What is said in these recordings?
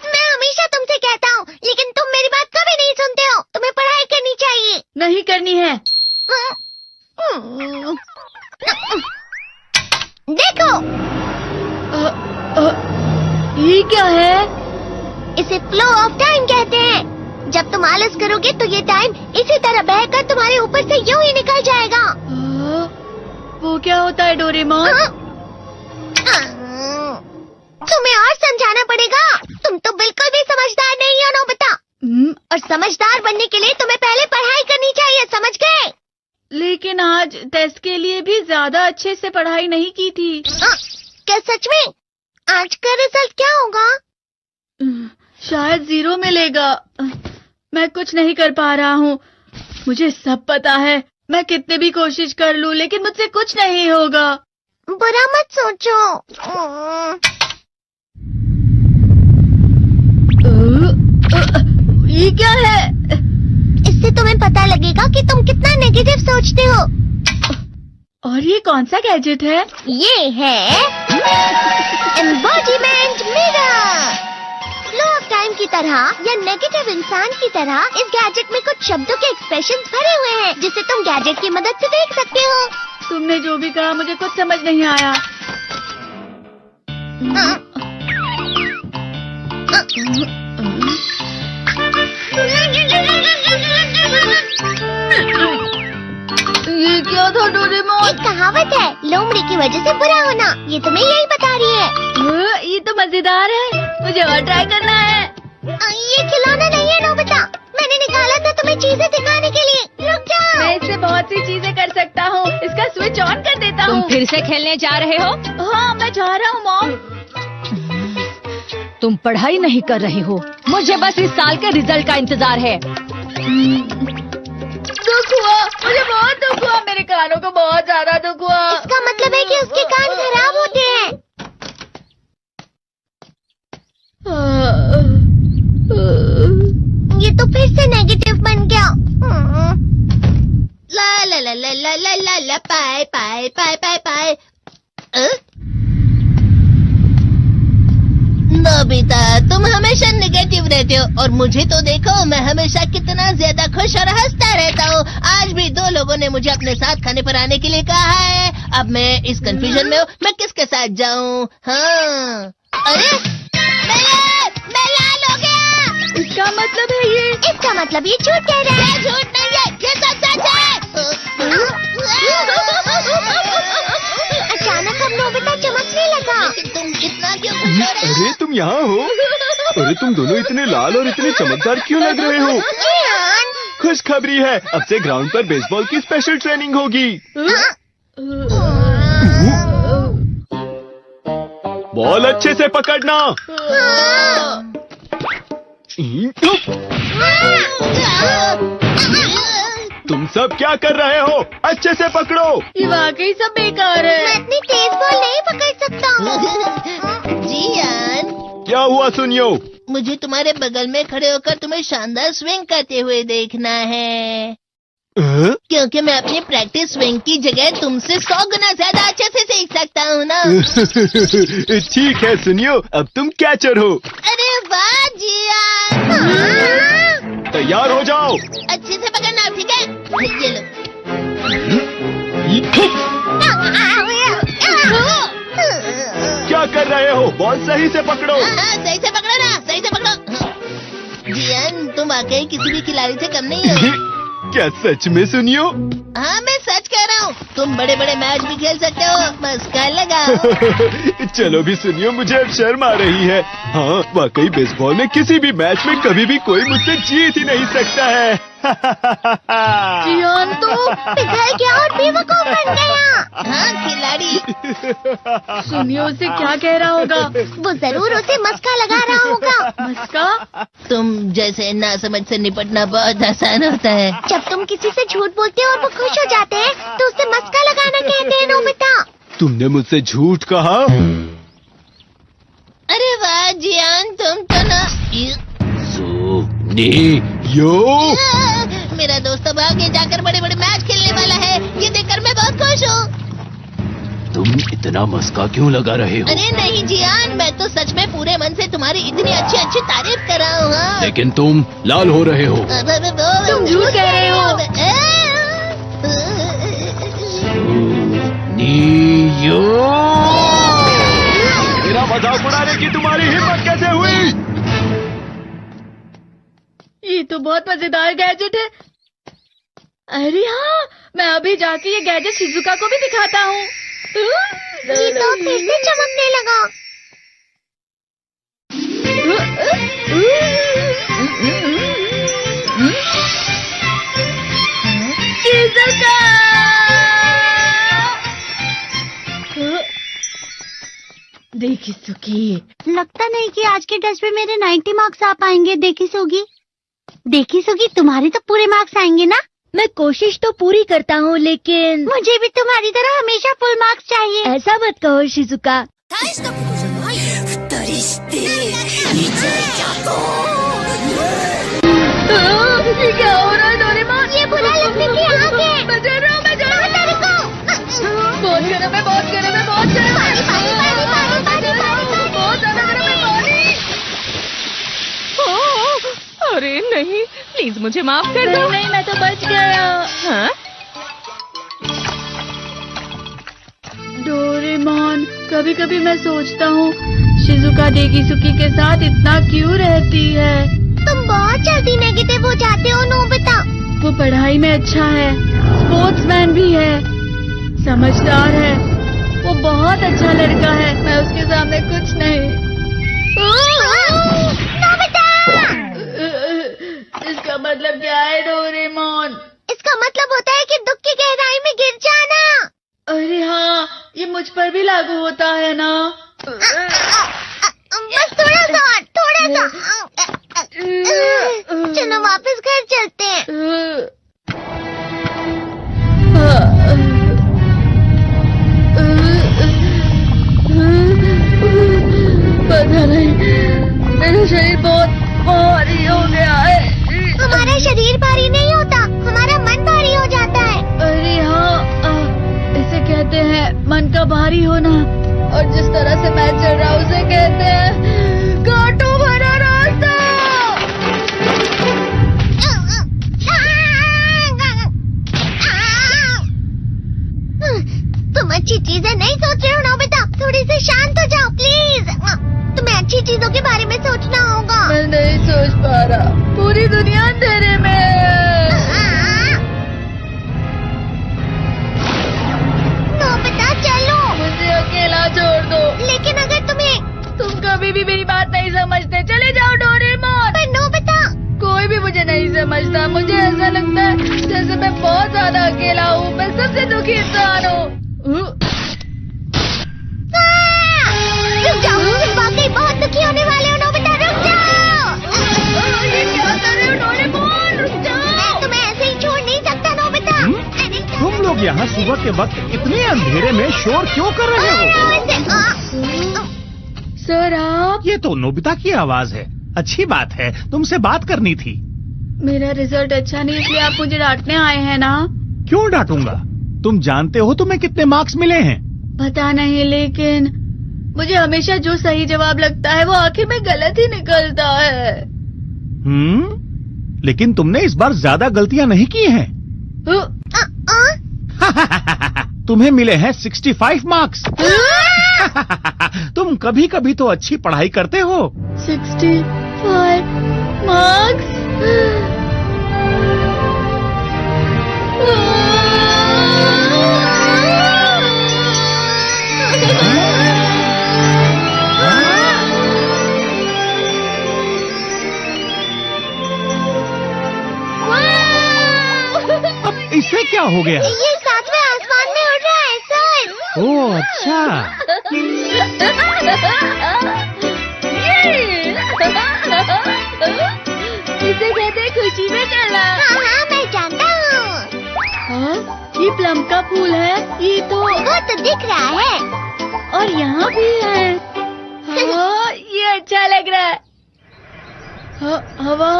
मैं हमेशा तुमसे कहता हूँ, लेकिन तुम मेरी बात कभी नहीं सुनते हो। तुम्हें पढ़ाई करनी चाहिए। नहीं करनी है। देखो, ये क्या है? इसे फ्लो ऑफ टाइम कहते हैं। जब तुम आलस करोगे तो ये टाइम इसी तरह बहकर तुम्हारे ऊपर से यूं ही निकल जाएगा। वो क्या होता है डोरेमोन? तुम्हें और समझाना पड़ेगा। तुम तो बिल्कुल भी समझदार नहीं हो नोबिता। और समझदार बनने के लिए तुम्हें पहले पढ़ाई करनी चाहिए, समझ गए? लेकिन आज टेस्ट के लिए भी ज्यादा अच्छे से पढ़ाई नहीं की थी। क्या सच में? आज का रिजल्ट क्या होगा? शायद 0 मिलेगा। मैं कुछ नहीं कर पा रहा हूँ। मुझे सब पता है। मैं कितनी भी कोशिश कर लूँ, लेकिन मुझसे कुछ नहीं होगा। बुरा मत सोचो। ये क्या है? इससे तुम्हें पता लगेगा कि तुम कितना नेगेटिव सोचते हो। और ये कौन सा गैजेट है? ये है embodiment mirror. Flow of time की तरह या नेगेटिव इंसान की तरह इस गैजेट में कुछ शब्दों के एक्सप्रेशंस भरे हुए हैं, जिसे तुम गैजेट की मदद से देख सकते हो। तुमने जो भी कहा मुझे कुछ समझ नहीं आया। ये क्या था डोरेमोन? एक कहावत है, लोमड़ी की वजह से बुरा होना। ये तुम्हें यही बता रही है। ये तो मजेदार है। मुझे और ट्राई करना है। ये खिलौना नहीं है नोबिता। मैंने निकाला था तुम्हें चीजें दिखाने के लिए। रुक जाओ। मैं इससे बहुत सी चीजें कर सकता हूँ। इसका स्विच ऑन कर देता हूँ। तुम फिर से खेलने जा रहे हो? हाँ, मैं जा रहा हूँ मॉम। तुम पढ़ाई नहीं कर रहे हो। मुझे बस इस साल के रिजल्ट का इंतजार है। दुख हुआ, मुझे बहुत दुख हुआ। मेरे कानों को बहुत ज्यादा दुख हुआ। इसका मतलब है कि उसके कान खराब होते हैं। ये तो फिर से नेगेटिव बन गया। ला ला ला ला ला ला ला ला पाए पाए पाए पाए पाए। नोबिता, तुम हमेशा नेगेटिव रहते हो और मुझे तो देखो, मैं हमेशा कितना ज्यादा खुश और हंसता रहता हूँ। आज भी 2 लोगों ने मुझे अपने साथ खाने पर आने के लिए कहा है। अब मैं इस कंफ्यूजन में हूँ, मैं किसके साथ जाऊँ? हाँ, अरे मैं लाल हो गया। इसका मतलब है ये? इसका मतलब ये झूठ कह रहा है। झूठ नहीं है, ये सच है। अचानक हम नोबिता चमकने लगा। तुम इतना क्यों खुश हो रहे हो? अरे तुम यहाँ हो? अरे तुम दोनों इतने लाल और इतने चमकदार क्यों लग रहे हो? खुशखबरी है, अब से ग्राउंड पर बेसबॉल की स्पेशल ट्रेनिंग होगी। बॉल अच्छे से पकड़ना। तुम सब क्या कर रहे हो? अच्छे से पकड़ो। ये वाकई सब बेकार है। मैं इतनी तेज बॉल नहीं पकड़ सकता हूँ। जियान, क्या हुआ सुनियो? मुझे तुम्हारे बगल में खड़े होकर तुम्हें शानदार स्विंग करते हुए देखना है। क्योंकि मैं अपनी प्रैक्टिस स्विंग की जगह तुमसे 100 गुना ज्यादा अच्छे से सीख सकता हूँ ना। ठीक है सुनियो, अब तुम कैचर हो। अरे वाह जियान। तैयार हो जाओ। अच्छे से पकड़ना, ठीक है? ये लो। क्या कर रहे हो? बॉल सही से पकड़ो। सही से पकड़ो ना, सही से पकड़ो। जियान, तुम वाकई किसी भी खिलाड़ी से कम नहीं हो। क्या सच में सुनियो? हाँ, मैं सच कह रहा हूँ। तुम बड़े बड़े मैच भी खेल सकते हो। मस्का लगाओ। चलो भी सुनियो, मुझे अब शर्म आ रही है। हाँ, वाकई बेसबॉल में किसी भी मैच में कभी भी कोई मुझसे जीत ही नहीं सकता है। जियान तो पिघल गया और बेवकूफ बन गया। हाँ, खिलाड़ी। सुनियो उसे क्या कह रहा होगा? वो जरूर उसे मस्का लगा रहा होगा। मस्का? तुम जैसे नासमझ से निपटना बहुत आसान होता है। जब तुम किसी से झूठ बोलते हो और वो खुश हो जाते हैं, तो उसे मस्का लगाना कहते हैं नोबिता। तुमने मुझसे झूठ कहा? अरे वाह जियान, तुम तो ना। यो मेरा दोस्त अब आगे जाकर बड़े बड़े मैच खेलने वाला है। ये देखकर मैं बहुत खुश हूँ। तुम इतना मस्का क्यों लगा रहे हो? अरे नहीं जियान, मैं तो सच में पूरे मन से तुम्हारी इतनी अच्छी अच्छी तारीफ कर रहा हूँ। हाँ। लेकिन तुम लाल हो रहे हो। तुम झूठ कह रहे हो। नियो, मेरा मजाक उड़ाने की तुम्हारी हिम्मत कैसे हुई? ये तो बहुत मजेदार गैजेट है। अरे हाँ, मैं अभी जाके ये गैजेट शिजुका को भी दिखाता हूँ। ये तो फिर से चमकने लगा। शिजुका! देखी सुकी, लगता नहीं कि आज के टेस्ट में मेरे 90 मार्क्स आ पाएंगे। देखी सोगी तुम्हारे तो पूरे मार्क्स आएंगे ना? मैं कोशिश तो पूरी करता हूँ, लेकिन मुझे भी तुम्हारी तरह हमेशा फुल मार्क्स चाहिए। ऐसा मत कहो शिजुका। ये क्या हो रहा है डोरेमोन? ये बुरा लगने की आग है। मैं डर रहा हूँ, मैं डर रहा हूँ। बहुत गर्म है, बहुत गर्म है, बहुत गर्म है। बहुत ज्यादा गर्म है पानी। अरे नहीं, प्लीज मुझे माफ कर दो। नहीं, मैं तो बच गया। हाँ? डोरेमोन, कभी कभी मैं सोचता हूँ शिजुका डेकिसुकी के साथ इतना क्यों रहती है। तुम बहुत जल्दी नेगेटिव हो जाते हो नोबिता। वो पढ़ाई में अच्छा है, स्पोर्ट्समैन भी है, समझदार है, वो बहुत अच्छा लड़का है। मैं उसके सामने कुछ नहीं। नोबिता! इसका मतलब क्या है डोरेमोन? इसका मतलब होता है कि दुख की गहराई में गिर जाना। अरे हाँ, ये मुझ पर भी लागू होता है ना। बस थोड़ा सा। चलो वापस घर चलते हैं। पता नहीं, मेरा शरीर बहुत भारी हो गया है। हमारा शरीर भारी नहीं होता, हमारा मन भारी हो जाता है। अरे हाँ, इसे कहते हैं मन का भारी होना। और जिस तरह से मैं चल रहा हूँ उसे कहते हैं कांटों भरा रास्ता। तुम अच्छी चीजें नहीं सोच रहे हो नोबिता। थोड़ी सी शांत हो जाओ प्लीज। तुम्हें अच्छी चीजों के बारे में सोचना होगा। मैं नहीं सोच पा रहा, पूरी दुनिया अंधेरे में है। नोबिता चलो। मुझे अकेला छोड़ दो। लेकिन अगर तुम कभी भी मेरी बात नहीं समझते। चले जाओ डोरेमोन। पर नोबिता। कोई भी मुझे नहीं समझता। मुझे ऐसा लगता है जैसे मैं बहुत ज्यादा अकेला हूँ। मैं सबसे दुखी इंसान हूँ। रुक जाओ, तुम वाकई बहुत दुखी होने वाले हो नोबिता। रुक जाओ। ये क्या कर रहे हो डोरेमोन? रुक जाओ। मैं तुम्हें ऐसे ही छोड़ नहीं सकता नोबिता। तुम लोग यहाँ सुबह के वक्त इतने अंधेरे में शोर क्यों कर रहे हो? सर आप? ये तो नोबिता की आवाज है। अच्छी बात है, तुमसे बात करनी थी। मेरा रिजल्ट अच्छा नहीं, इसलिए आप मुझे डांटने आए हैं ना? क्यों डांटूंगा? तुम जानते हो तुम्हें कितने मार्क्स मिले हैं? पता नहीं, लेकिन मुझे हमेशा जो सही जवाब लगता है वो आखिर में गलत ही निकलता है। लेकिन तुमने इस बार ज्यादा गलतियां नहीं की हैं। तुम्हें मिले हैं 65 मार्क्स। तुम कभी कभी तो अच्छी पढ़ाई करते हो। 65 मार्क्स? अब इससे क्या हो गया? ये सातवें आसमान में उड़ रहा है सर। ओह अच्छा। इसे कहते हैं खुशी में चलना। हाँ, मैं जानता हूँ। हाँ, ये प्लम का फूल है। ये तो वो तो दिख रहा है। और यहाँ भी है। हाँ, ये अच्छा लग रहा है। हवा?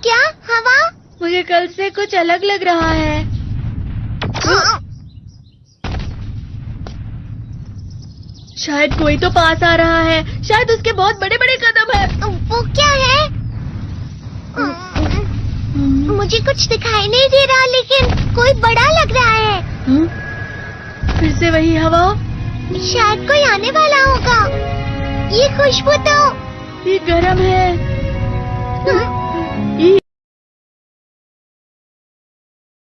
क्या हवा? मुझे कल से कुछ अलग लग रहा है। शायद कोई तो पास आ रहा है। शायद उसके बहुत बड़े बड़े कदम है। वो क्या है? मुझे कुछ दिखाई नहीं दे रहा, लेकिन कोई बड़ा लग रहा है। फिर से वही हवा। शायद कोई आने वाला होगा। ये खुशबू तो ये गरम है।